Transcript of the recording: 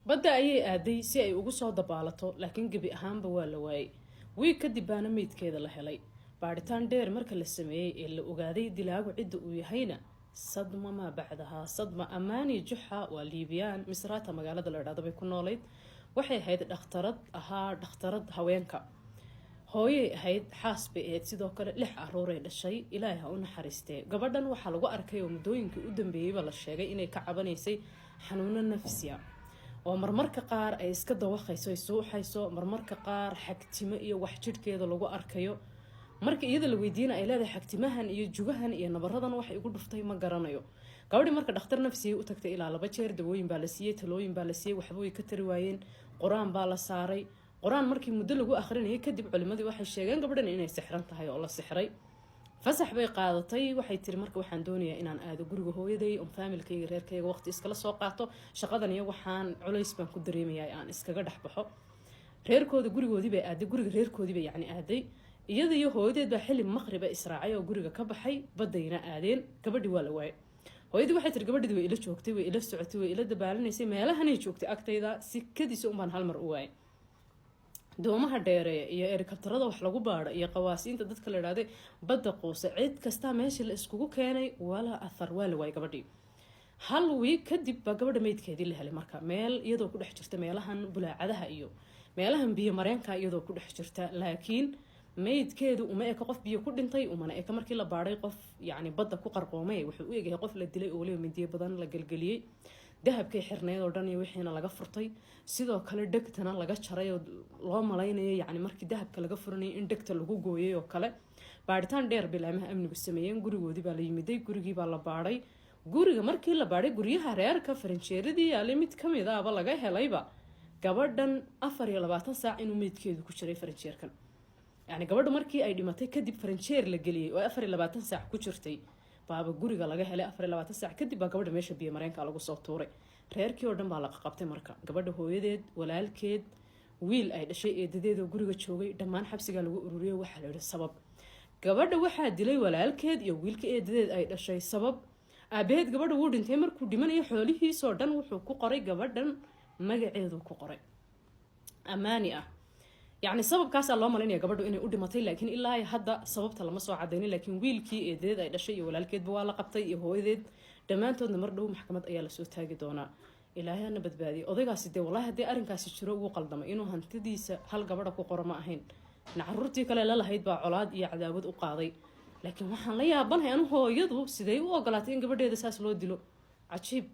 badda ayay aaday si ay ugu soo dabaalato laakiin gebi ahaanba waa la waayay. wiig kadib baana meydkeeda la helay. baadhitaan dheer marka la sameeyey ee la ogaaday dilaagu cidda uu yahayna sadma maa bacdahaa sadma. amaani juxa waa liibiyaan misraata magaalada la idhaahdo bay ku noolayd. waxay ahayd dhakhtarad haweenka. hooyay ahayd, xaas bay ahayd, sidoo kale 6 caruuray dhashay. ilaahay ha u naxariistee. gabadhan waxaa lagu arkay oo muddooyinkii u dambeeyeyba la sheegay inay ka cabanaysay xanuuno nafsiya oo marmarka qaar ay iska dawaqayso, ay suuxayso, marmarka qaar xagtimo iyo wax jidhkeeda lagu arkayo. marka iyada la weydiina ay leedahay xagtimahan iyo jugahan iyo nabaradan wax igu dhuftay ma garanayo. gabadhii marka dhakhtar nafsiya u tagtay ilaa 2 jeer, dawooyin baa la siiyey, talooyin baa la siiyey, waxba way ka tari waayeen. quraan baa la saaray. quraan markii muddo lagu akhrinayay kadib culimadii waxay sheegeen gabadhan inay sixran tahay oo la sixray. fasax bay qaadatay. waxay tiri marka waxaan doonayaa inaan aado guriga hooyaday oo familkayga reerkayga waqti iskala soo qaato. shaqadan iyo waxaan culays baan ku dareemayaa aan iskaga dhaxbaxo. reerkooda gurigoodii bay aaday, guriga reerkoodii bay yacni aaday. iyada iyo hooyadeed baa xilli maqriba israacay oo guriga ka baxay, badayna aadeen. gabadhii waa la waayay. hooyadii waxay tiri gabadhii way ila joogtay, way ila socotay, way ila dabaalaneysay, meelahanay joogtay agtayda, si kadiisa un baan hal mar u waayay. doomaha dheereeya iyo erikabtarada wax lagu baadho iyo qawaasiinta dadka la idhaahday badda quusa, cid kastaa meeshii la iskugu keenay walaa athar, waa la waayay gabadhii. hal wiig kadib baa gabadha meydkeedii la helay. marka meel iyadoo ku dhex jirta meelahan bulaacadaha iyo meelahan biyo mareenka iyadoo ku dhex jirta, laakiin meydkeedu uma eka qof biyo ku dhintay, umana eka markii la baadhay qof yacni badda ku qarqoomay. wuxuu u egyahay qof la dilay oo waliba mindiyo badan la gelgeliyey. dahabkay xirneed oo dhan iyo wixiina laga furtay. sidoo kale dhegtana laga jaray oo loo malaynayo yacni markii dahabka laga furanayay in dhegta lagu gooyay oo kale. baadhitaan dheer bilaamaha amnigu sameeyeen. gurigoodii baa la yimiday, gurigii baa la baadhay. guriga markii la baadhay guryaha reerka faranjeeradii yaalay mid ka mid ahba laga helayba gabadhan 24 saac inuu meydkeedu ku jiray faranjeerkan. yacni gabadha markii ay dhimatay kadib faranjeer la geliyey oo 24 saac ku jirtay baaba guriga laga helay. 24 saac kadib baa gabadha meesha biyo mareenka lagu soo tuuray. reerkii oo dhan baa la qabtay. marka gabadha hooyadeed, walaalkeed, wiil ay dhashay eedadeeda guriga joogay dhammaan xabsiga lagu ururiyay. waxaa la yidhi sabab gabadha waxaa dilay walaalkeed iyo wiilka eedadeed ay dhashay. sabab aabaheed gabadha wuu dhintay. markuu dhimanayo xoolihiisoo dhan wuxuu ku qoray gabadhan magaceedu ku qoray amaani ah. yacni sababkaasaa loo malaynaya gabadhu inay u dhimatay, laakiin ilaa hadda sababta lama soo cadaynin. laakiin wiilkii eedadeed ay dhashay iyo walaalkeedba waa la qabtay iyo hooyadeed. dhammaantoodna mar dhow maxkamad ayaa lasoo taagi doonaa. ilaahay hana badbaadiyay. odaygaasi dee wallaahi haddii arrinkaasi jiro wuu qaldamay. inuu hantidiisa hal gabadha ku qoro ma ahayn. caruurtii kale la lahayd baa colaad iyo cadaawad u qaaday. laakiin waxaan la yaabanahay anu hooyadu siday u ogolaatay in gabadheeda saas loo dilo. cajiib.